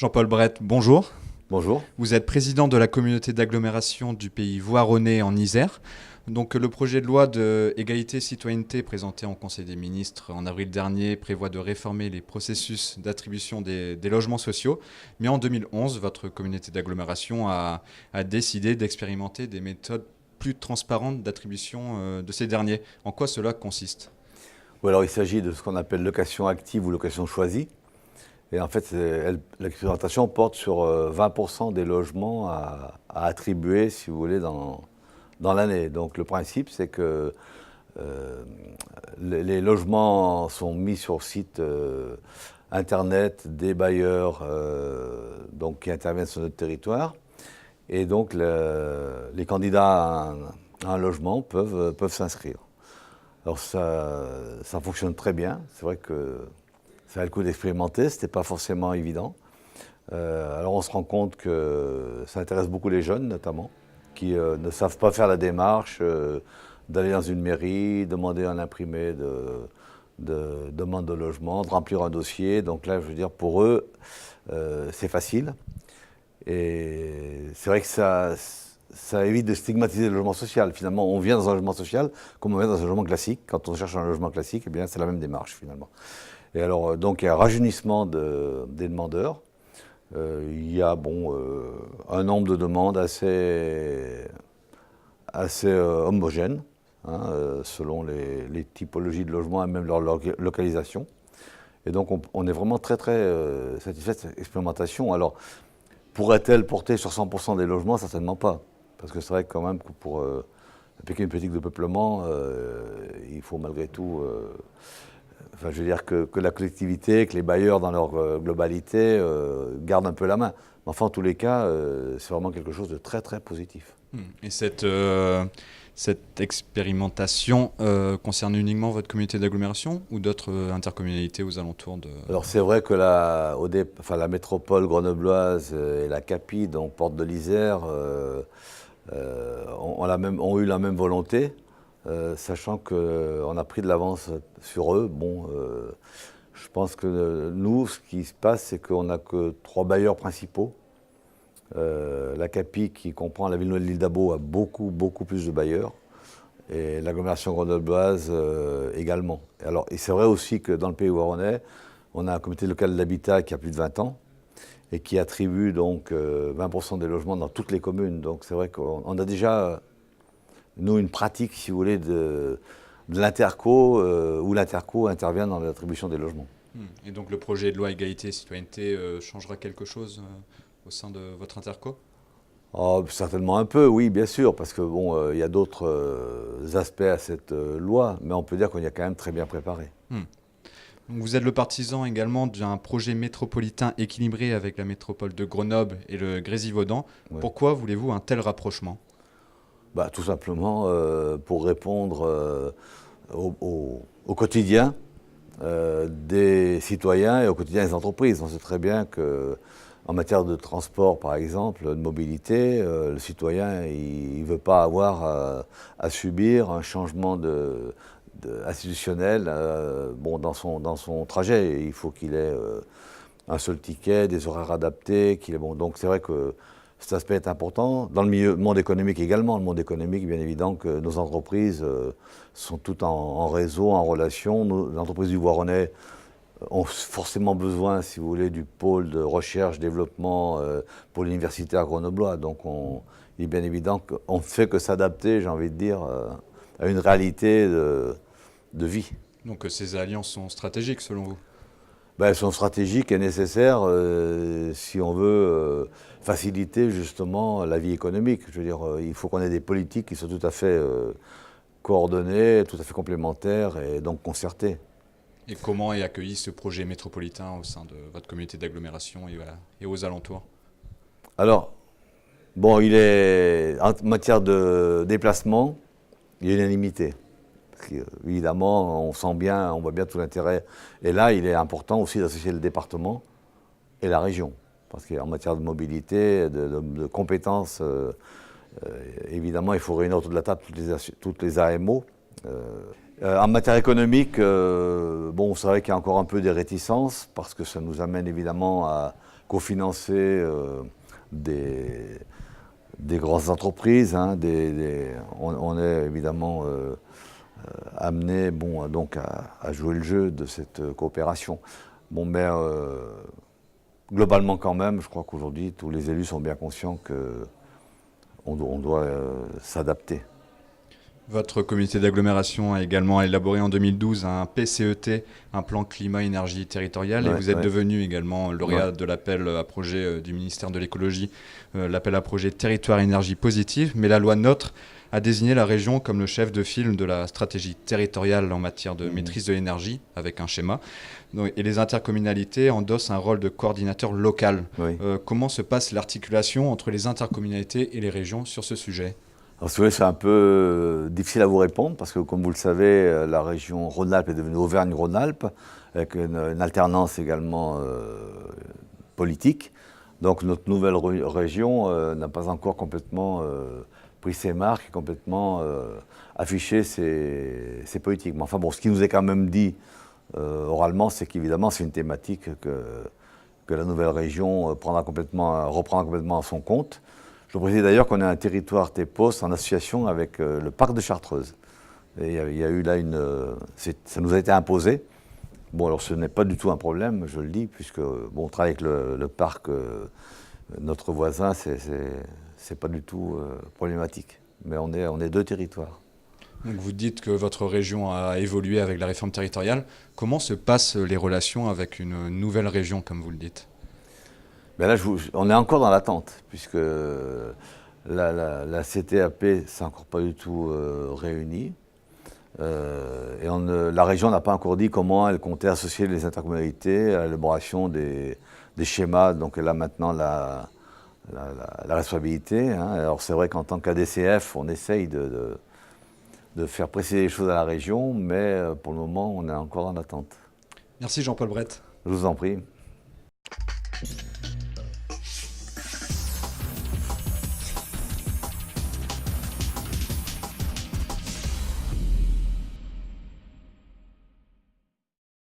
Jean-Paul Brett, bonjour. Bonjour. Vous êtes président de la communauté d'agglomération du pays voironnais en Isère. Donc, le projet de loi de égalité et citoyenneté présenté en Conseil des ministres en avril dernier prévoit de réformer les processus d'attribution des logements sociaux. Mais en 2011, votre communauté d'agglomération a décidé d'expérimenter des méthodes plus transparentes d'attribution de ces derniers. En quoi cela consiste ? Alors, il s'agit de ce qu'on appelle location active ou location choisie. Et en fait, l'expérimentation porte sur 20% des logements à attribuer, si vous voulez, dans l'année. Donc le principe, c'est que les logements sont mis sur site internet des bailleurs donc, qui interviennent sur notre territoire. Et donc les candidats à un logement peuvent s'inscrire. Alors ça fonctionne très bien. C'est vrai que ça a le coup d'expérimenter, ce n'était pas forcément évident. Alors on se rend compte que ça intéresse beaucoup les jeunes notamment, qui ne savent pas faire la démarche d'aller dans une mairie, demander un imprimé de demande de logement, de remplir un dossier. Donc là, je veux dire, pour eux, c'est facile. Et c'est vrai que ça évite de stigmatiser le logement social. Finalement, on vient dans un logement social comme on vient dans un logement classique. Quand on cherche un logement classique, eh bien, c'est la même démarche finalement. Et alors, donc, il y a un rajeunissement des demandeurs. Il y a un nombre de demandes assez homogène, selon les typologies de logements et même leur localisation. Et donc, on est vraiment très, très satisfait de cette expérimentation. Alors, pourrait-elle porter sur 100% des logements? Certainement pas. Parce que c'est vrai que quand même que pour appliquer une politique de peuplement, il faut malgré tout... je veux dire que la collectivité, que les bailleurs dans leur globalité gardent un peu la main. Mais enfin, en tous les cas, c'est vraiment quelque chose de très, très positif. Et cette expérimentation concerne uniquement votre communauté d'agglomération ou d'autres intercommunalités aux alentours de... Alors c'est vrai que la métropole grenobloise et la CAPI, donc Porte de l'Isère, ont eu la même volonté. Sachant qu'on a pris de l'avance sur eux. Je pense que nous, ce qui se passe, c'est qu'on n'a que 3 bailleurs principaux. La CAPI, qui comprend la ville de l'Île d'Abo, a beaucoup, beaucoup plus de bailleurs. Et l'agglomération grenobloise également. Et c'est vrai aussi que dans le pays voironnais, on a un comité local d'habitat qui a plus de 20 ans et qui attribue donc 20% des logements dans toutes les communes. Donc c'est vrai qu'on a déjà... nous, une pratique, si vous voulez, de l'interco, où l'interco intervient dans l'attribution des logements. Et donc le projet de loi égalité et citoyenneté changera quelque chose au sein de votre interco ? Certainement un peu, oui, bien sûr, parce que il y a d'autres aspects à cette loi, mais on peut dire qu'on y a quand même très bien préparé. Donc vous êtes le partisan également d'un projet métropolitain équilibré avec la métropole de Grenoble et le Grésivaudan. Ouais. Pourquoi voulez-vous un tel rapprochement ? Tout simplement pour répondre au quotidien des citoyens et au quotidien des entreprises. On sait très bien qu'en matière de transport, par exemple, de mobilité, le citoyen, il ne veut pas avoir à subir un changement institutionnel dans son trajet. Il faut qu'il ait un seul ticket, des horaires adaptés. Donc c'est vrai que cet aspect est important. Dans le monde économique également. Le monde économique, bien évident que nos entreprises sont toutes en réseau, en relation. Les entreprises du Voironnais ont forcément besoin, si vous voulez, du pôle de recherche, développement pour l'universitaire grenoblois. Donc il est bien évident qu'on ne fait que s'adapter, j'ai envie de dire, à une réalité de vie. Donc ces alliances sont stratégiques selon vous ? Elles sont stratégiques et nécessaires si on veut faciliter justement la vie économique. Je veux dire, il faut qu'on ait des politiques qui soient tout à fait coordonnées, tout à fait complémentaires et donc concertées. Et comment est accueilli ce projet métropolitain au sein de votre communauté d'agglomération et aux alentours ? Alors, en matière de déplacement, il y a unanimité. Évidemment, on voit bien tout l'intérêt. Et là, il est important aussi d'associer le département et la région. Parce qu'en matière de mobilité, de compétences, évidemment, il faut réunir autour de la table toutes les AMO. En matière économique, c'est vrai qu'il y a encore un peu des réticences, parce que ça nous amène évidemment à cofinancer des grosses entreprises. Hein, on est évidemment amené donc à jouer le jeu de cette coopération. Bon, mais globalement quand même, je crois qu'aujourd'hui, tous les élus sont bien conscients qu'on doit s'adapter. Votre comité d'agglomération a également élaboré en 2012 un PCET, un plan climat-énergie territorial, et vous êtes devenu également lauréat de l'appel à projet du ministère de l'écologie, l'appel à projet territoire énergie positive. Mais la loi NOTRe a désigné la région comme le chef de file de la stratégie territoriale en matière de maîtrise de l'énergie, avec un schéma. Donc, et les intercommunalités endossent un rôle de coordinateur local. Comment se passe l'articulation entre les intercommunalités et les régions sur ce sujet ? Alors, c'est un peu difficile à vous répondre parce que, comme vous le savez, la région Rhône-Alpes est devenue Auvergne-Rhône-Alpes, avec une alternance également politique. Donc notre nouvelle région n'a pas encore complètement pris ses marques et complètement affiché ses politiques. Mais enfin bon, ce qui nous est quand même dit oralement, c'est qu'évidemment c'est une thématique que la nouvelle région reprendra complètement à son compte. Je précise d'ailleurs qu'on a un territoire TEPOS en association avec le parc de Chartreuse. Et il y a eu là ça nous a été imposé. Bon, alors ce n'est pas du tout un problème, je le dis, puisque on travaille avec le parc, notre voisin, c'est pas du tout problématique. Mais on est deux territoires. Donc vous dites que votre région a évolué avec la réforme territoriale. Comment se passent les relations avec une nouvelle région, comme vous le dites ? Ben là, on est encore dans l'attente, puisque la CTAP ne s'est encore pas du tout réunie. Et la région n'a pas encore dit comment elle comptait associer les intercommunalités à l'élaboration des schémas. Donc elle a maintenant la responsabilité. Hein. Alors c'est vrai qu'en tant qu'ADCF, on essaye de faire préciser les choses à la région, mais pour le moment, on est encore en attente. Merci Jean-Paul Brett. Je vous en prie.